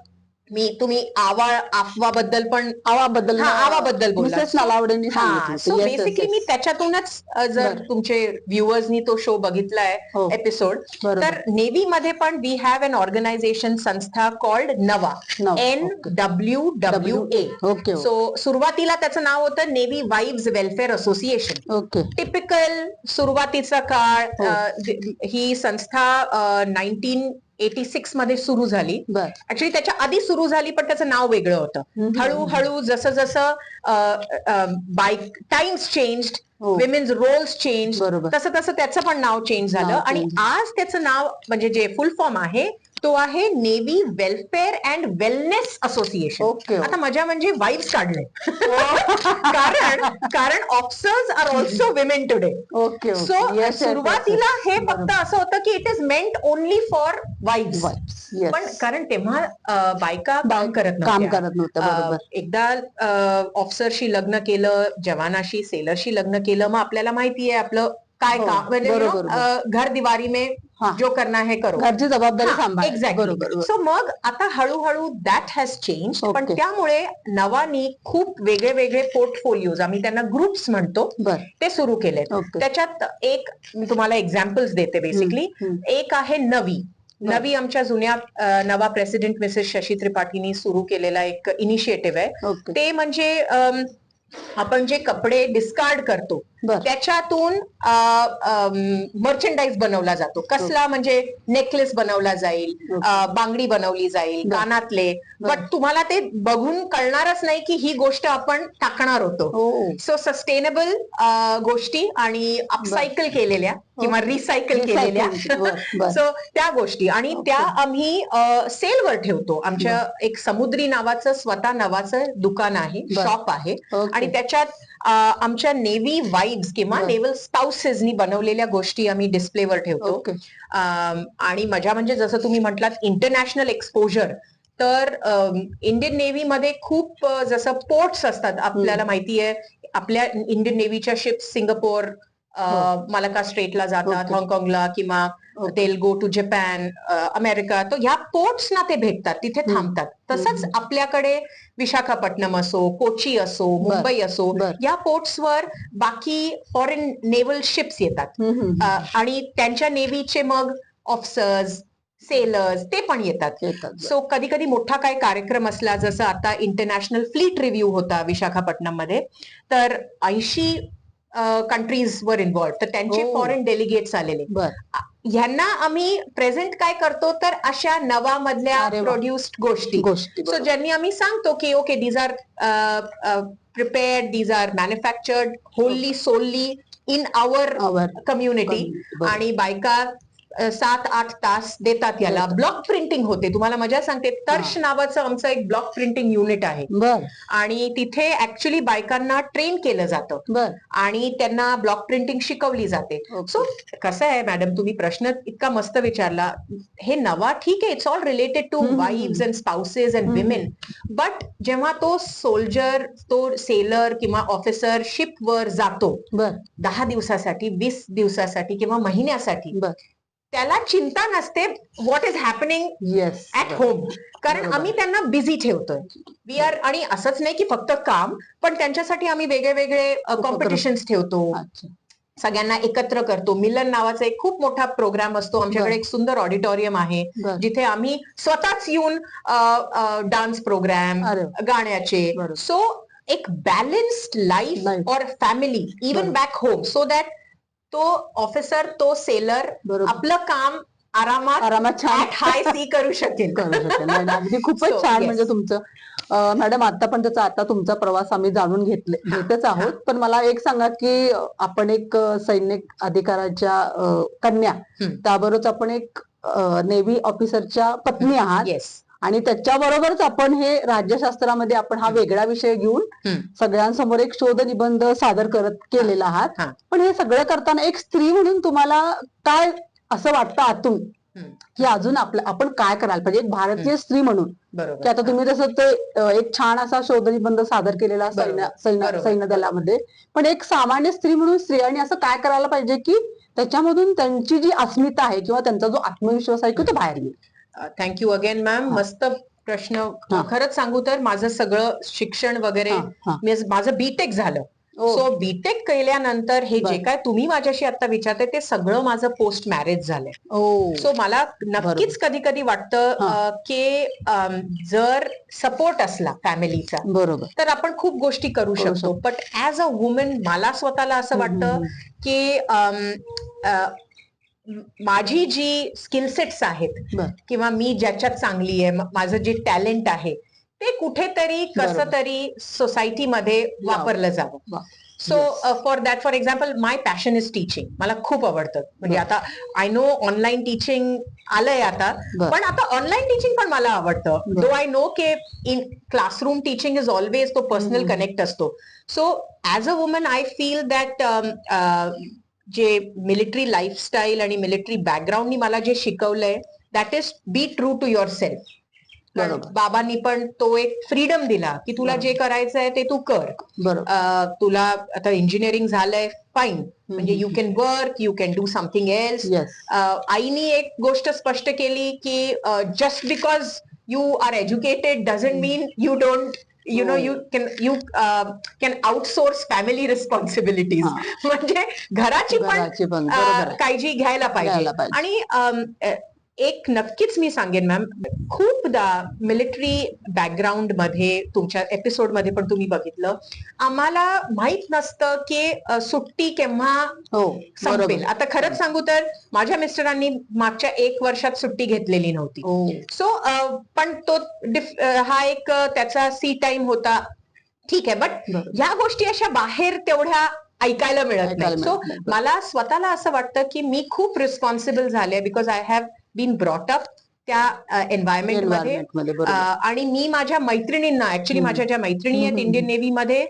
[SPEAKER 1] तुम्ही आवाबद्दल पण
[SPEAKER 2] आवाबद्दल
[SPEAKER 1] आवाबद्दल बोलला.
[SPEAKER 2] मिसेस नलावडेंनी सांगितलं
[SPEAKER 1] सो
[SPEAKER 2] होतं. Yes,
[SPEAKER 1] बेसिकली
[SPEAKER 2] yes,
[SPEAKER 1] मी
[SPEAKER 2] yes.
[SPEAKER 1] त्याच्यातूनच जर
[SPEAKER 2] बरं.
[SPEAKER 1] तुमचे व्ह्युअर्सनी तो शो बघितलाय
[SPEAKER 2] हो.
[SPEAKER 1] एपिसोड,
[SPEAKER 2] बरोबर.
[SPEAKER 1] तर नेव्ही मध्ये पण वी हॅव एन ऑर्गनायझेशन संस्था कॉल्ड नवा,
[SPEAKER 2] नवा.
[SPEAKER 1] NWWA.
[SPEAKER 2] ओके.
[SPEAKER 1] सो सुरुवातीला त्याचं नाव होतं navy wives welfare association.
[SPEAKER 2] Okay.
[SPEAKER 1] Typical सुरुवातीचा काळ.
[SPEAKER 2] हो.
[SPEAKER 1] ही संस्था 1986 मध्ये सुरू झाली.
[SPEAKER 2] बर.
[SPEAKER 1] ऍक्च्युली त्याच्या आधी सुरू झाली, पण त्याचं नाव वेगळं होतं. हळूहळू जसं जसं टाइम्स चेंज्ड,
[SPEAKER 2] हो.
[SPEAKER 1] विमेन्स रोल्स चेंज,
[SPEAKER 2] बरोबर.
[SPEAKER 1] तसं तसं त्याचं पण नाव चेंज झालं.
[SPEAKER 2] नाव
[SPEAKER 1] आणि
[SPEAKER 2] change.
[SPEAKER 1] आज त्याचं नाव म्हणजे जे फुल फॉर्म आहे तो आहे navy welfare and wellness association.
[SPEAKER 2] Okay.
[SPEAKER 1] आता मजा म्हणजे वाईफ्स काढले कारण officers are also women today.
[SPEAKER 2] Okay.
[SPEAKER 1] So सुरुवातीला हे फक्त असं होतं की it is meant only for wives. पण कारण तेव्हा बायका काम करत
[SPEAKER 2] नव्हत्या. बरोबर.
[SPEAKER 1] एकदा ऑफिसरशी लग्न केलं, जवानाशी, सेलरशी लग्न केलं, मग आपल्याला माहितीये आपलं काय
[SPEAKER 2] हो,
[SPEAKER 1] काम, म्हणजे
[SPEAKER 2] बरोबर.
[SPEAKER 1] घर दिवारी में
[SPEAKER 2] हा.
[SPEAKER 1] जो करना है करो,
[SPEAKER 2] घरची जबाबदारी सांभाळ.
[SPEAKER 1] एक्झॅक्टली.
[SPEAKER 2] बरोबर.
[SPEAKER 1] सो मग आता हळूहळू दॅट हॅज चेंज. पण
[SPEAKER 2] Okay.
[SPEAKER 1] त्यामुळे नवानी खूप वेगळे वेगळे पोर्टफोलिओज, आम्ही त्यांना ग्रुप्स म्हणतो,
[SPEAKER 2] बर.
[SPEAKER 1] ते सुरू केले.
[SPEAKER 2] Okay.
[SPEAKER 1] त्याच्यात एक मी तुम्हाला एक्झाम्पल्स देते बेसिकली. एक आहे नवी. नवी आमच्या जुन्या नवा प्रेसिडेंट मिसेस शशी त्रिपाठींनी सुरू केलेला एक इनिशिएटिव्ह आहे.
[SPEAKER 2] Okay.
[SPEAKER 1] ते म्हणजे आपण जे कपडे डिस्कार्ड करतो
[SPEAKER 2] बर.
[SPEAKER 1] त्याच्यातून मर्चंडाईज बनवला जातो. कसला म्हणजे नेकलेस बनवला जाईल, बांगडी बनवली जाईल,
[SPEAKER 2] बर.
[SPEAKER 1] कानातले.
[SPEAKER 2] बर.
[SPEAKER 1] बट तुम्हाला ते बघून कळणारच नाही की ही गोष्ट आपण टाकणार होतो.
[SPEAKER 2] हो.
[SPEAKER 1] सो सस्टेनेबल गोष्टी आणि अपसायकल केलेल्या किंवा रिसायकल केलेल्या.
[SPEAKER 2] बर.
[SPEAKER 1] सो त्या गोष्टी, आणि त्या आम्ही सेलवर ठेवतो. आमच्या एक समुद्री नावाचं स्वतः नावाचं दुकान आहे,
[SPEAKER 2] बर.
[SPEAKER 1] शॉप आहे.
[SPEAKER 2] Okay.
[SPEAKER 1] आणि त्याच्यात आमच्या नेव्ही वाईव्स किंवा
[SPEAKER 2] बर.
[SPEAKER 1] नेव्हल स्पाउसेसनी बनवलेल्या गोष्टी आम्ही डिस्प्लेवर ठेवतो.
[SPEAKER 2] Okay.
[SPEAKER 1] आणि मजा म्हणजे जसं तुम्ही म्हटलात इंटरनॅशनल एक्सपोजर, तर इंडियन नेव्ही मध्ये खूप जसं पोर्ट्स असतात, आपल्याला माहिती आहे आपल्या इंडियन नेव्हीच्या शिप्स सिंगापोर, मलाका स्ट्रेटला जातात,
[SPEAKER 2] Okay.
[SPEAKER 1] हाँगकाँगला, किंवा
[SPEAKER 2] Okay.
[SPEAKER 1] तेल गो टू जपान, अमेरिका. तर ह्या पोर्ट्सना ते भेटतात, तिथे
[SPEAKER 2] हम्म.
[SPEAKER 1] थांबतात. तसंच
[SPEAKER 2] हम्म.
[SPEAKER 1] आपल्याकडे विशाखापट्टणम असो, कोची असो, मुंबई असो,
[SPEAKER 2] बर.
[SPEAKER 1] या पोर्ट्सवर बाकी फॉरेन नेव्हल शिप्स येतात. आणि त्यांच्या नेव्हीचे मग ऑफिसर्स, सेलर्स ते पण येतात. सो कधी कधी मोठा काय कार्यक्रम असला, जसं आता इंटरनॅशनल फ्लीट रिव्ह्यू होता विशाखापट्टणम मध्ये, तर 80 कंट्रीज वर इन्व्हॉल्व, तर त्यांचे
[SPEAKER 2] Oh.
[SPEAKER 1] फॉरेन डेलिगेट्स आलेले.
[SPEAKER 2] बर.
[SPEAKER 1] ह्यांना आम्ही प्रेझेंट काय करतो, तर अशा नवामधल्या
[SPEAKER 2] अरे वा.
[SPEAKER 1] प्रोड्युस्ड गोष्टी.
[SPEAKER 2] गोष्टी
[SPEAKER 1] सो ज्यांनी आम्ही सांगतो की okay, these are prepared, these are manufactured wholly solely in our community. आणि बायका 7-8 तास देतात याला. ब्लॉक प्रिंटिंग होते. तुम्हाला मजा सांगते, तर्श नावाचं आमचं एक ब्लॉक प्रिंटिंग युनिट आहे.
[SPEAKER 2] बर.
[SPEAKER 1] आणि तिथे ऍक्च्युली बायकांना ट्रेन केलं जातं.
[SPEAKER 2] बर.
[SPEAKER 1] आणि त्यांना ब्लॉक प्रिंटिंग शिकवली जाते. सो कसं आहे मॅडम, तुम्ही प्रश्न इतका मस्त विचारला. हे नवा ठीक आहे, it's all related to wives and spouses and women. But जेव्हा तो सोल्जर, तो सेलर किंवा ऑफिसर शिपवर जातो 10 दिवसासाठी, 20 दिवसासाठी किंवा महिन्यासाठी, त्याला चिंता नसते what is happening at home. कारण आम्ही त्यांना बिझी ठेवतोय. वी आर, आणि असंच नाही की फक्त काम, पण त्यांच्यासाठी आम्ही वेगळे वेगळे कॉम्पिटिशन्स ठेवतो. सगळ्यांना एकत्र करतो. मिलन नावाचा एक खूप मोठा प्रोग्राम असतो. आमच्याकडे एक सुंदर ऑडिटोरियम आहे, जिथे आम्ही स्वतःच येऊन डान्स प्रोग्राम, गाण्याचे. सो एक balanced life or family even back home, so that तो ऑफिसर, तो सेलर आपलं काम आरामात हाय सी करू शकेल.
[SPEAKER 2] अगदी खूपच छान. म्हणजे तुमचं मॅडम, आतापर्यंतचा आता तुमचा प्रवास आम्ही जाणून घेतच आहोत. पण मला एक सांगा की आपण एक सैनिक अधिकाऱ्याच्या कन्या, त्याबरोबरच आपण एक नेव्ही ऑफिसरच्या पत्नी आहात. आणि त्याच्याबरोबरच आपण हे राज्यशास्त्रामध्ये आपण हा वेगळा विषय घेऊन सगळ्यांसमोर एक शोध निबंध सादर केलेला आहात. पण हे सगळं करताना एक स्त्री म्हणून तुम्हाला काय असं वाटतं आतून, की अजून आपण काय करायला पाहिजे एक भारतीय स्त्री म्हणून? की आता तुम्ही जसं ते एक छान असा शोध निबंध सादर केलेला सैन्य दलामध्ये, पण एक सामान्य स्त्री म्हणून स्त्रियांनी असं काय करायला पाहिजे की त्याच्यामधून त्यांची जी अस्मिता आहे किंवा त्यांचा जो आत्मविश्वास आहे की तो बाहेर येईल?
[SPEAKER 1] थँक्यू अगेन मॅम, मस्त प्रश्न. खरंच सांगू तर माझं सगळं शिक्षण वगैरे, माझं बीटेक झालं. सो बीटेक केल्यानंतर हे जे काय तुम्ही माझ्याशी आता विचारते, ते सगळं माझं पोस्ट मॅरेज झालंय. सो मला नक्कीच कधी कधी वाटतं की जर सपोर्ट असला फॅमिलीचा, बरोबर, तर आपण खूप गोष्टी करू शकतो. बट ऍज अ वुमन मला स्वतःला असं वाटतं की माझी जी स्किलसेट्स आहेत किंवा मी ज्याच्यात चांगली आहे, माझं जे टॅलेंट आहे, ते कुठेतरी कसं तरी सोसायटीमध्ये वापरलं जावं. So for example, my passion is teaching. मला खूप आवडतं. म्हणजे आता आय नो ऑनलाईन टीचिंग आलंय आता, पण आता ऑनलाईन टीचिंग पण मला आवडतं. दो आय नो के in classroom teaching is always तो पर्सनल कनेक्ट असतो. So as a woman I feel that जे मिलिटरी लाईफस्टाईल आणि मिलिटरी बॅकग्राऊंडनी मला जे शिकवलंय, that is be true to yourself. बाबांनी पण तो एक फ्रीडम दिला की तुला जे करायचंय ते तू कर. तुला आता इंजिनिअरिंग झालंय, फाईन, म्हणजे you can work, you can do something else. आईनी एक गोष्ट स्पष्ट केली की just because you are educated doesn't mean you don't, you know, you can outsource family responsibilities. म्हणजे घराची पण काळजी घ्यायला पाहिजे. आणि एक नक्कीच मी सांगेन मॅम, खूपदा मिलिटरी बॅकग्राऊंड मध्ये, तुमच्या एपिसोड मध्ये पण तुम्ही बघितलं, आम्हाला माहित नसतं की सुट्टी केव्हा संपेल. आता खरंच सांगू तर माझ्या मिस्टरांनी मागच्या 1 वर्षात सुट्टी घेतलेली नव्हती. सो पण तो हा एक त्याचा सी टाइम होता, ठीक आहे. बट ह्या गोष्टी अशा बाहेर तेवढ्या ऐकायला मिळत नाही. सो मला स्वतःला असं वाटतं की मी खूप रिस्पॉन्सिबल झाले, because I have been brought up त्या एन्व्हायरमेंट मध्ये. आणि मी माझ्या मैत्रिणींना, ऍक्च्युली माझ्या ज्या मैत्रिणी आहेत इंडियन नेव्ही मध्ये,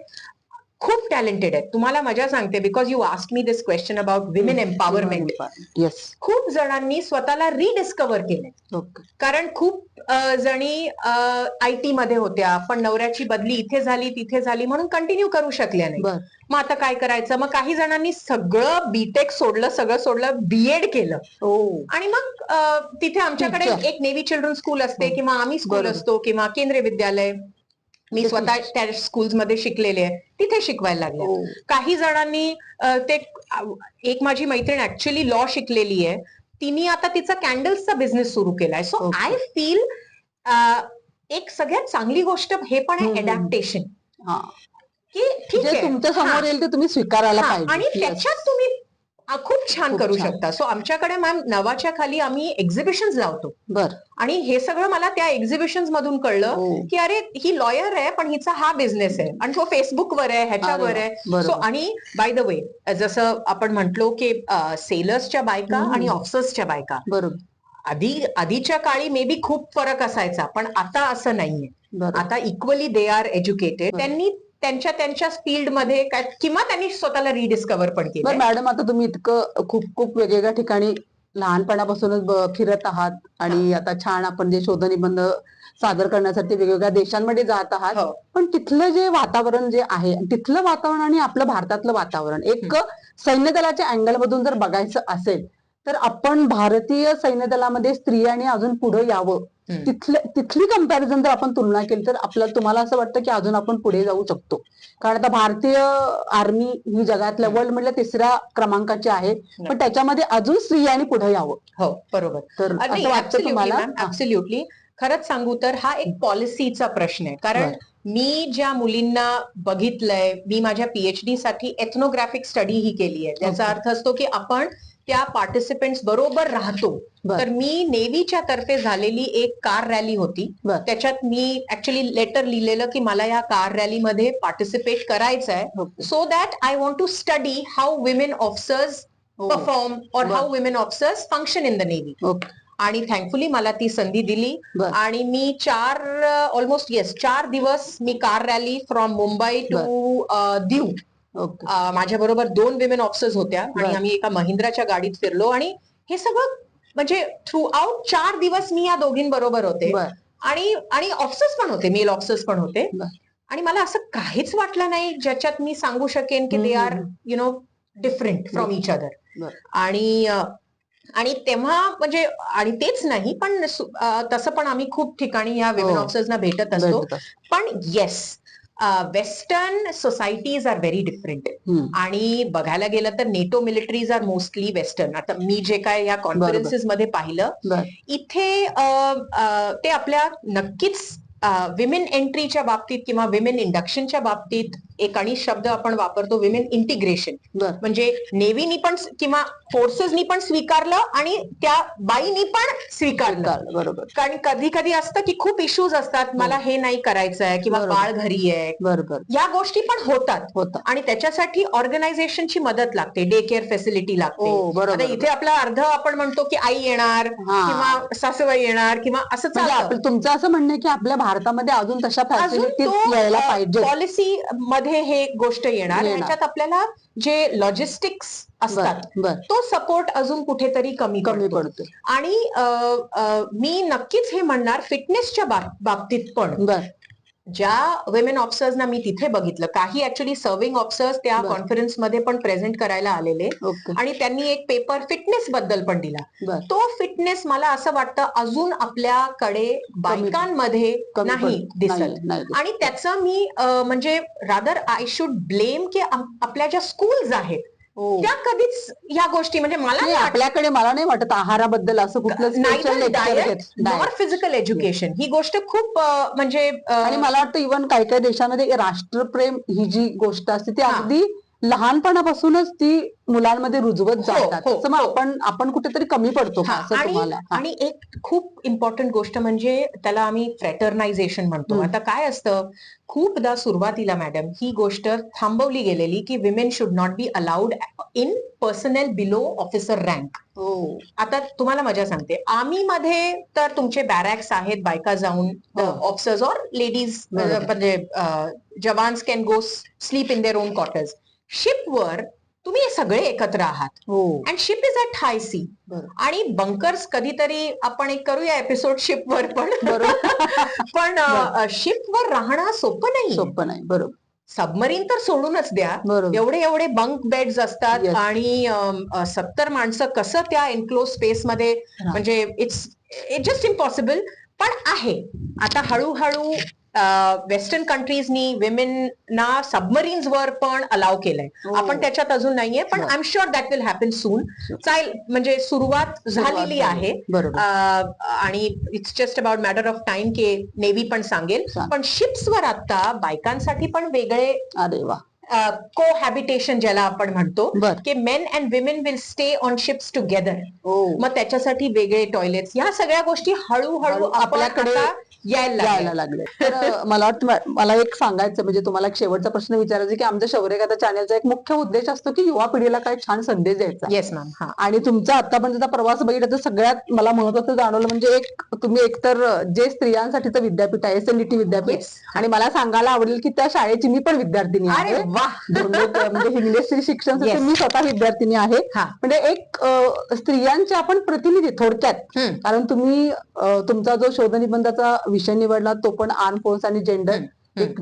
[SPEAKER 1] खूप टॅलेंटेड आहेत. तुम्हाला मजा सांगते, because you asked me this question about women empowerment.
[SPEAKER 2] Yes.
[SPEAKER 1] खूप जणांनी स्वतःला रिडिस्कवर केलंय.
[SPEAKER 2] ओके.
[SPEAKER 1] कारण खूप जणी IT मध्ये होत्या, पण नवऱ्याची बदली इथे झाली तिथे झाली म्हणून कंटिन्यू करू शकल्या नाही.
[SPEAKER 2] बर.
[SPEAKER 1] मग आता काय करायचं? मग काही जणांनी सगळं बीटेक सोडलं, सगळं सोडलं, BEd केलं. आणि मग तिथे आमच्याकडे
[SPEAKER 2] अच्छा.
[SPEAKER 1] एक नेव्ही चिल्ड्रन स्कूल असते किंवा आम्ही स्कूल
[SPEAKER 2] बरोबर.
[SPEAKER 1] असतो किंवा केंद्रीय विद्यालय. मी स्वतः त्या स्कूल्समध्ये शिकलेले आहे, तिथे शिकवायला लागले. काही जणांनी ते एक माझी मैत्रीण ऍक्च्युली लॉ शिकलेली आहे, तिने आता तिचा कॅन्डल्सचा बिझनेस सुरू केलाय. सो आय फील एक सगळ्यात चांगली गोष्ट हे पण आहे अडॅप्टेशन, की ठीक
[SPEAKER 2] जे
[SPEAKER 1] आहे
[SPEAKER 2] तुमच्या समोर येईल ते तुम्ही स्वीकारायला पाहिजे.
[SPEAKER 1] आणि त्याच्यात तुम्ही खूप छान करू शकता. सो आमच्याकडे मॅम नवाच्या खाली आम्ही एक्झिबिशन्स लावतो.
[SPEAKER 2] बर.
[SPEAKER 1] आणि हे सगळं मला त्या एक्झिबिशन्स मधून कळलं की अरे ही लॉयर आहे पण हिचा हा बिझनेस आहे आणि तो फेसबुकवर आहे, ह्याच्यावर आहे. सो आणि बाय द वे, जसं आपण म्हटलो की सेलर्सच्या बायका आणि ऑफिसर्सच्या बायका,
[SPEAKER 2] बरोबर,
[SPEAKER 1] आधीच्या काळी मे बी खूप फरक असायचा, पण आता असं नाहीये. आता इक्वली दे आर एज्युकेटेड. त्यांनी त्यांच्या फील्डमध्ये काय किंवा त्यांनी स्वतःला रिडिस्कवर पण केलं.
[SPEAKER 2] मॅडम, आता तुम्ही इतकं खूप वेगवेगळ्या ठिकाणी लहानपणापासूनच फिरत आहात आणि आता छान आपण जे शोध निबंध सादर करण्यासाठी वेगवेगळ्या देशांमध्ये जात आहात. पण तिथलं जे वातावरण जे आहे, तिथलं वातावरण आणि आपलं भारतातलं वातावरण, एक सैन्य दलाच्या अँगल मधून जर बघायचं असेल तर आपण भारतीय सैन्य दलामध्ये स्त्रियांनी अजून पुढे यावं, तिथली कंपॅरिझन जर आपण तुलना केली तर आपल्याला, तुम्हाला असं वाटतं की अजून आपण पुढे जाऊ शकतो? कारण आता भारतीय आर्मी ही जगातल्या वर्ल्ड मधल्या 3ऱ्या क्रमांकाची आहे, पण त्याच्यामध्ये अजून स्त्रियांनी पुढे यावं.
[SPEAKER 1] हो, बरोबर.
[SPEAKER 2] तर असं वाटतं तुम्हाला?
[SPEAKER 1] ऍब्सोल्युटली. खरंच सांगू तर हा एक पॉलिसीचा प्रश्न आहे. कारण मी ज्या मुलींना बघितलंय, मी माझ्या PhD साठी एथनोग्राफिक स्टडी ही केली आहे. त्याचा अर्थ असतो की आपण त्या पार्टिसिपेंट्स बरोबर राहतो. तर मी नेव्हीच्या तर्फे झालेली एक कार रॅली होती, त्याच्यात मी ऍक्च्युली लेटर लिहिलेलं की मला या कार रॅलीमध्ये पार्टिसिपेट करायचं आहे, so that I want to study how women officers perform or how women officers function in the navy. आणि थँकफुली मला ती संधी दिली आणि मी 4 दिवस मी car rally from Mumbai to Diu, माझ्या बरोबर 2 विमेन ऑफिसर्स होत्या आणि आम्ही एका महिंद्राच्या गाडीत फिरलो. आणि हे सगळं म्हणजे थ्रू आउट 4 दिवस मी या दोघींबरोबर होते आणि ऑफिसर्स पण होते, मेल ऑफिसर्स पण होते. आणि मला असं काहीच वाटलं नाही ज्याच्यात मी सांगू शकेन की they are different from each other. आणि तेव्हा म्हणजे, आणि तेच नाही पण तसं पण आम्ही खूप ठिकाणी या विमेन ऑफिसर्सना भेटत असतो. पण yes, western societies are very different. आणि बघायला गेलं तर NATO militaries are mostly western. आता मी जे काय या कॉन्फरन्सेस मध्ये पाहिलं, इथे ते आपल्या नक्कीच विमेन एंट्रीच्या बाबतीत किंवा विमेन इंडक्शनच्या बाबतीत एक आणि शब्द आपण वापरतो, विमेन इंटिग्रेशन. म्हणजे नेव्हीनी पण किंवा फोर्सेसनी पण स्वीकारलं आणि त्या बाईनी पण स्वीकारलं.
[SPEAKER 2] बरोबर.
[SPEAKER 1] कारण कधी कधी असतं की खूप इश्यूज असतात, मला हे नाही करायचं आहे किंवा बाळ घरी आहे,
[SPEAKER 2] बरोबर,
[SPEAKER 1] या गोष्टी पण होतात आणि त्याच्यासाठी ऑर्गनायझेशनची मदत लागते, डे केअर फॅसिलिटी लागते. आता इथे आपला अर्ध आपण म्हणतो की आई येणार किंवा सासूबाई येणार किंवा असं चालतं.
[SPEAKER 2] तुमचं असं म्हणणं की आपल्या भारतामध्ये अजून तशा फॅसिलिटीज यायला पाहिजे,
[SPEAKER 1] पॉलिसी मध्ये हे गोष्ट येणार. ह्याच्यात आपल्याला जे लॉजिस्टिक्स असतात तो सपोर्ट अजून कुठेतरी कमी पडतो. आणि मी नक्कीच हे म्हणणार, फिटनेसच्या बाबतीत पण ज्या विमेन ऑफिसर्सना मी तिथे बघितलं, काही ऍक्च्युली सर्व्हिंग ऑफिसर्स त्या कॉन्फरन्समध्ये पण प्रेझेंट करायला आलेले आणि त्यांनी एक पेपर फिटनेस बद्दल पण दिला. तो फिटनेस मला असं वाटतं अजून आपल्याकडे बायकांमध्ये नाही दिसत. आणि त्याचं मी म्हणजे रादर आय शुड ब्लेम की आपल्या ज्या स्कूल्स आहेत त्या कधीच ह्या गोष्टी, म्हणजे मला
[SPEAKER 2] आपल्याकडे मला नाही वाटत आहाराबद्दल असं कुठलं
[SPEAKER 1] फिजिकल एज्युकेशन ही गोष्ट खूप म्हणजे.
[SPEAKER 2] आणि मला वाटतं इव्हन काही काही देशामध्ये राष्ट्रप्रेम ही जी गोष्ट असते ती अगदी लहानपणापासूनच ती मुलांमध्ये रुजवत जातात.
[SPEAKER 1] हो,
[SPEAKER 2] तसं मग
[SPEAKER 1] हो.
[SPEAKER 2] आपण कुठेतरी कमी पडतो का
[SPEAKER 1] हा,
[SPEAKER 2] असं तुम्हाला?
[SPEAKER 1] आणि एक खूप इम्पॉर्टंट गोष्ट म्हणजे त्याला आम्ही फ्रॅटर्नायझेशन म्हणतो.
[SPEAKER 2] हम्म.
[SPEAKER 1] आता काय असतं, खूपदा सुरुवातीला मॅडम ही गोष्ट थांबवली गेलेली की women should not be allowed in personal below officer rank.
[SPEAKER 2] हो.
[SPEAKER 1] आता तुम्हाला मजा सांगते, आर्मी मध्ये तर तुमचे बॅरॅक्स आहेत, बायका जाऊन
[SPEAKER 2] हो.
[SPEAKER 1] ऑफिसर्स और लेडीज
[SPEAKER 2] बरोबर.
[SPEAKER 1] म्हणजे jawans can go sleep in their own quarters. शिपवर तुम्ही सगळे एकत्र आहात
[SPEAKER 2] हो.
[SPEAKER 1] And ship is at high sea.
[SPEAKER 2] बरोबर.
[SPEAKER 1] आणि बंकर्स कधीतरी आपण एक करूया एपिसोड शिपवर पण.
[SPEAKER 2] बरोबर.
[SPEAKER 1] पण शिपवर राहणं सोपं नाही.
[SPEAKER 2] सोपं नाही. बरोबर.
[SPEAKER 1] सबमरीन तर सोडूनच द्या,
[SPEAKER 2] बरोबर.
[SPEAKER 1] एवढे एवढे बंक बेड्स असतात
[SPEAKER 2] Yes.
[SPEAKER 1] आणि 70 माणसं कसं त्या एन्क्लोज स्पेस मध्ये,
[SPEAKER 2] हा.
[SPEAKER 1] म्हणजे इट्स जस्ट इम्पॉसिबल. पण आहे आता हळूहळू वेस्टर्न कंट्रीजनी विमेनना सबमरीन्स वर पण अलाव केलंय.
[SPEAKER 2] हो.
[SPEAKER 1] आपण त्याच्यात अजून नाहीये, पण
[SPEAKER 2] बरं.
[SPEAKER 1] I am sure that will happen soon. चालेल, म्हणजे सुरुवात झालेली आहे.
[SPEAKER 2] बरोबर.
[SPEAKER 1] आणि it's just about matter of time की नेव्ही पण सांगेल. पण शिप्सवर आता बायकांसाठी पण वेगळे
[SPEAKER 2] अरे वा.
[SPEAKER 1] कोहॅबिटेशन ज्याला आपण म्हणतो,
[SPEAKER 2] बर.
[SPEAKER 1] की men and women will stay on ships together.
[SPEAKER 2] हो.
[SPEAKER 1] मग त्याच्यासाठी वेगळे टॉयलेट्स, ह्या सगळ्या गोष्टी हळूहळू
[SPEAKER 2] आपल्याकडे यायला लागले. तर मला वाटतं मला एक सांगायचं म्हणजे तुम्हाला एक शेवटचा प्रश्न विचारायचा की आमच्या शौर्यगाथा चॅनलचा एक मुख्य उद्देश असतो की युवा पिढीला काय छान संदेश द्यायचा.
[SPEAKER 1] Yes ma'am. हा.
[SPEAKER 2] आणि तुमचा आतापर्यंतचा प्रवास बघितला तर सगळ्यात मला महत्वाचं जाणवलं म्हणजे एक तुम्ही एकतर जे स्त्रियांसाठीचं विद्यापीठ आहे SNDT विद्यापीठ,
[SPEAKER 1] Yes.
[SPEAKER 2] आणि मला सांगायला आवडेल की त्या शाळेची मी पण विद्यार्थिनी आहे.
[SPEAKER 1] अरे वा.
[SPEAKER 2] म्हणजे हिंगणे स्त्री शिक्षण संस्थेत
[SPEAKER 1] Yes.
[SPEAKER 2] मी स्वतः विद्यार्थिनी आहे.
[SPEAKER 1] हा.
[SPEAKER 2] म्हणजे एक स्त्रियांचे आपण प्रतिनिधी थोडक्यात. कारण तुम्ही तुमचा जो शोध निबंधाचा विषय निवडला तो पण आर्म फोर्स आणि जेंडर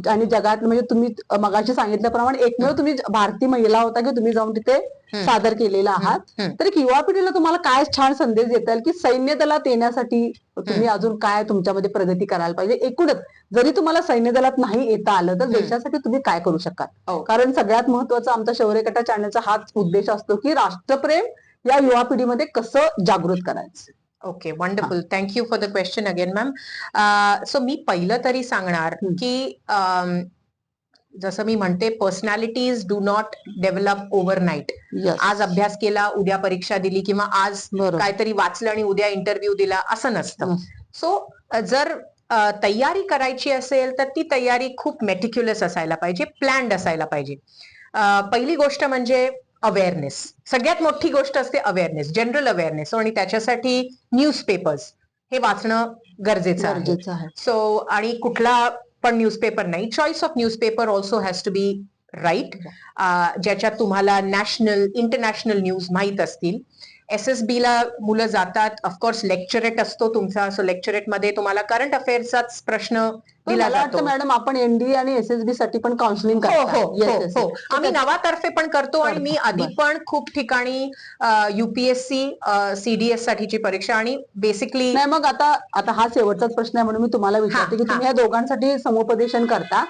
[SPEAKER 2] आणि जगात, म्हणजे तुम्ही मगाशी सांगितल्याप्रमाणे एकमेव तुम्ही भारतीय महिला होता की तुम्ही जाऊन तिथे सादर केलेला आहात. तर एक युवा पिढीला तुम्हाला काय छान संदेश देता येईल की सैन्य दलात येण्यासाठी तुम्ही अजून काय तुमच्यामध्ये प्रगती करायला पाहिजे? एकूणच जरी तुम्हाला सैन्य दलात नाही येता आलं तर देशासाठी तुम्ही काय करू शकाल? कारण सगळ्यात महत्वाचा आमचा शौर्यगटा चॅनलचा हाच उद्देश असतो की राष्ट्रप्रेम या युवा पिढीमध्ये कसं जागृत करायचं.
[SPEAKER 1] Okay, wonderful. Thank you for the question again ma'am. So मी पहिलं तरी सांगणार की जसं मी म्हणते, personalities do not develop overnight. आज अभ्यास केला, उद्या परीक्षा दिली, किंवा आज काहीतरी वाचलं आणि उद्या इंटरव्ह्यू दिला, असं नसतं. सो जर तयारी करायची असेल तर ती तयारी खूप मेटिक्युलस असायला पाहिजे, प्लॅन्ड असायला पाहिजे. पहिली गोष्ट म्हणजे अवेअरनेस. सगळ्यात मोठी गोष्ट असते अवेअरनेस, जनरल अवेअरनेस. आणि त्याच्यासाठी न्यूजपेपर्स हे वाचणं गरजेचं आहे. सो आणि कुठला पण न्यूजपेपर नाही, choice of newspaper also has to be right, ज्याच्यात तुम्हाला नॅशनल इंटरनॅशनल न्यूज माहीत असतील. SSB ला मुलं जातात, ऑफकोर्स लेक्चरेट असतो तुमचा, सो लेक्चरेट मध्ये तुम्हाला करंट अफेअर्सचाच प्रश्न दिला जातो.
[SPEAKER 2] मॅडम आपण NDA आणि SSB साठी पण काउन्सिलिंग
[SPEAKER 1] हो, आम्ही नावातर्फे पण करतो. आणि मी आधी पण खूप ठिकाणी UPSC CDS साठीची परीक्षा आणि बेसिकली
[SPEAKER 2] नाही. मग आता हा शेवटचाच प्रश्न आहे म्हणून मी तुम्हाला विचारते की तुम्ही या दोघांसाठी समुपदेशन करता,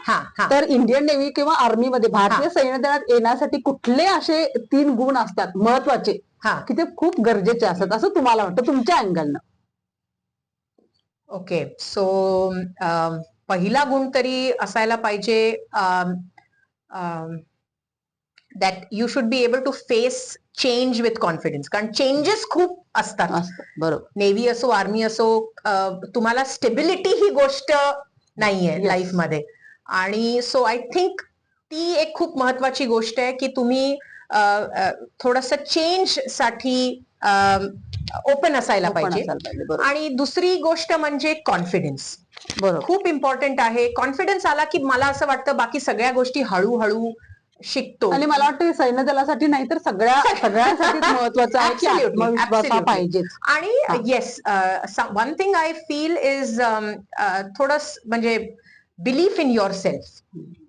[SPEAKER 2] तर इंडियन नेव्ही किंवा आर्मी मध्ये भारतीय सैन्य दलात येण्यासाठी कुठले असे 3 गुण असतात महत्वाचे की ते खूप गरजेचे असतात असं तुम्हाला वाटतं तुमच्या अँगलनं?
[SPEAKER 1] ओके, सो पहिला गुण तरी असायला पाहिजे that you should be able to face change with confidence. कारण चेंजेस खूप असतात.
[SPEAKER 2] बरोबर.
[SPEAKER 1] नेव्ही असो, आर्मी असो, तुम्हाला स्टेबिलिटी ही गोष्ट नाहीये लाईफ मध्ये. आणि सो आय थिंक ती एक खूप महत्वाची गोष्ट आहे की तुम्ही थोडस चेंज साठी ओपन असायला पाहिजे. आणि दुसरी गोष्ट म्हणजे कॉन्फिडन्स. खूप इम्पॉर्टंट आहे. कॉन्फिडन्स आला की मला असं वाटतं बाकी सगळ्या गोष्टी हळूहळू शिकतो.
[SPEAKER 2] आणि मला वाटतं सैन्य दलासाठी नाही तर सगळ्यांसाठी महत्वाचं आहे की आत्मविश्वास पाहिजे.
[SPEAKER 1] आणि yes, one thing I feel is थोडस म्हणजे बिलीफ इन युअर सेल्फ.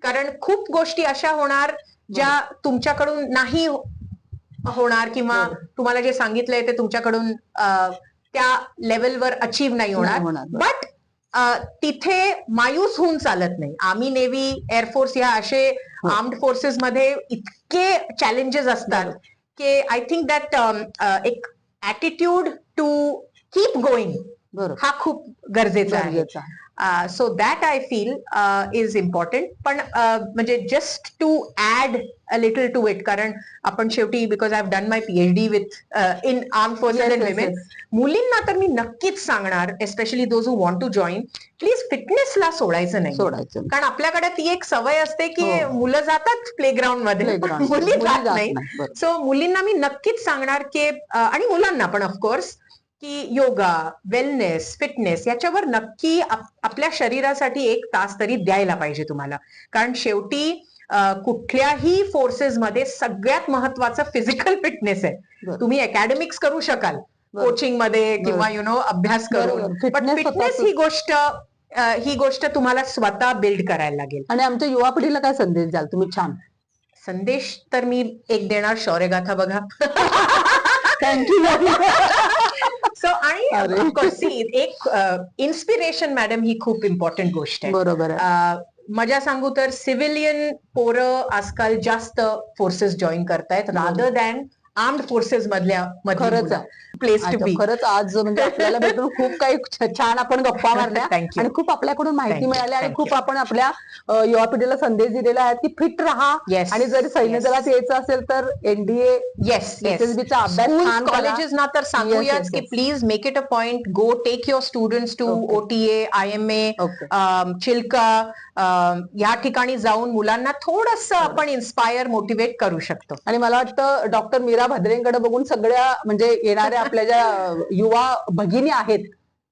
[SPEAKER 1] कारण खूप गोष्टी अशा होणार ज्या तुमच्याकडून नाही होणार, किंवा तुम्हाला जे सांगितलंय ते तुमच्याकडून त्या लेवलवर अचीव्ह नाही होणार. बट तिथे मायूस होऊन चालत नाही. आर्मी, नेव्ही, एअरफोर्स या असे आर्म्ड फोर्सेस मध्ये इतके चॅलेंजेस असतात की आय थिंक दॅट एक ऍटिट्यूड टू कीप गोईंग
[SPEAKER 2] बरोबर
[SPEAKER 1] हा खूप गरजेचा आहे.
[SPEAKER 2] गरजेचं आहे.
[SPEAKER 1] So that I feel is important. पण म्हणजे just to add a little to it, कारण आपण शेवटी because I have done my PhD with in arm forces
[SPEAKER 2] Yes,
[SPEAKER 1] and
[SPEAKER 2] yes,
[SPEAKER 1] women,
[SPEAKER 2] yes.
[SPEAKER 1] मुलींना तर मी नक्कीच सांगणार, especially those who want to join, please फिटनेसला सोडायचं नाही.
[SPEAKER 2] सोडायचं
[SPEAKER 1] कारण आपल्याकडे ती एक सवय असते की
[SPEAKER 2] हो.
[SPEAKER 1] मुलं जातात प्लेग्राऊंड मध्ये,
[SPEAKER 2] Playground.
[SPEAKER 1] मुली जात नाही.
[SPEAKER 2] बरोबर.
[SPEAKER 1] सो मुलींना मी नक्कीच सांगणार की आणि मुलांना पण ऑफकोर्स, की योगा, वेलनेस, फिटनेस याच्यावर नक्की आपल्या शरीरासाठी 1 तास तरी द्यायला पाहिजे तुम्हाला. कारण शेवटी कुठल्याही फोर्सेसमध्ये सगळ्यात महत्वाचं फिजिकल फिटनेस आहे.
[SPEAKER 2] बरोबर.
[SPEAKER 1] तुम्ही अकॅडमिक्स करू शकाल
[SPEAKER 2] बरोबर.
[SPEAKER 1] कोचिंग मध्ये किंवा अभ्यास करून,
[SPEAKER 2] बरोबर.
[SPEAKER 1] पण
[SPEAKER 2] Fitness
[SPEAKER 1] फिटनेस
[SPEAKER 2] स्वतःच-
[SPEAKER 1] ही गोष्ट तुम्हाला स्वतः बिल्ड करायला लागेल.
[SPEAKER 2] आणि आमच्या युवा पिढीला काय संदेश द्याल तुम्ही? छान.
[SPEAKER 1] संदेश तर मी एक देणार, शौर्यगाथा बघा.
[SPEAKER 2] थँक्यू.
[SPEAKER 1] सो आणि
[SPEAKER 2] अरे.
[SPEAKER 1] ऑफकोर्स एक इन्स्पिरेशन मॅडम ही खूप इम्पॉर्टंट गोष्ट आहे.
[SPEAKER 2] बरोबर आहे.
[SPEAKER 1] मजा सांगू तर सिव्हिलियन पोरं आजकाल जास्त फोर्सेस जॉईन करतायत रादर दॅन आर्म्ड फोर्सेस
[SPEAKER 2] खरंच
[SPEAKER 1] प्लेस टू बी.
[SPEAKER 2] खरंच आज म्हणजे आपल्याला भेटून खूप काही छान आपण गप्पा मारल्या
[SPEAKER 1] Thank you.
[SPEAKER 2] आणि खूप आपल्याकडून माहिती
[SPEAKER 1] Thank you.
[SPEAKER 2] मिळाली आणि
[SPEAKER 1] Thank
[SPEAKER 2] खूप
[SPEAKER 1] you.
[SPEAKER 2] आपण आपल्या युवा पिढीला संदेश दिलेला आहे की फिट राहा.
[SPEAKER 1] Yes.
[SPEAKER 2] आणि जर सैन्य
[SPEAKER 1] Yes.
[SPEAKER 2] दलात यायचं असेल तर NDA
[SPEAKER 1] येस
[SPEAKER 2] SSB चा अभ्यास छान करा.
[SPEAKER 1] कॉलेजेस ना तर सांगूयाच
[SPEAKER 2] Yes, yes,
[SPEAKER 1] की
[SPEAKER 2] yes.
[SPEAKER 1] Please make it a point, go take your students to
[SPEAKER 2] Okay.
[SPEAKER 1] OTA, IMA,
[SPEAKER 2] Okay.
[SPEAKER 1] Chilka, या ठिकाणी जाऊन मुलांना थोडस आपण इन्स्पायर, मोटिवेट करू शकतो.
[SPEAKER 2] आणि मला वाटतं डॉक्टर मीरा भद्रेंकडे बघून सगळ्या म्हणजे येणाऱ्या आपल्या ज्या युवा भगिनी आहेत,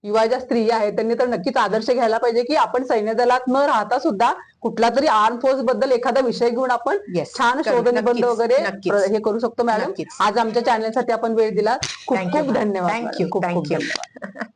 [SPEAKER 2] युवा ज्या स्त्रिया आहेत, त्यांनी तर नक्कीच आदर्श घ्यायला पाहिजे की आपण सैन्य दलात न राहता सुद्धा कुठला तरी आर्म फोर्स बद्दल एखादा विषय घेऊन आपण
[SPEAKER 1] Yes.
[SPEAKER 2] छान शोध निबंध
[SPEAKER 1] नक्कीच,
[SPEAKER 2] वगैरे
[SPEAKER 1] नक्कीच.
[SPEAKER 2] हे करू शकतो. मॅडम
[SPEAKER 1] नक्कीच.
[SPEAKER 2] आज आमच्या चॅनलसाठी आपण वेळ दिला. खूप
[SPEAKER 1] Thank you,
[SPEAKER 2] खूप
[SPEAKER 1] ma'am.
[SPEAKER 2] धन्यवाद.
[SPEAKER 1] Thank
[SPEAKER 2] madam.
[SPEAKER 1] you.
[SPEAKER 2] खूप खूप
[SPEAKER 1] Thank you.
[SPEAKER 2] धन्यवाद.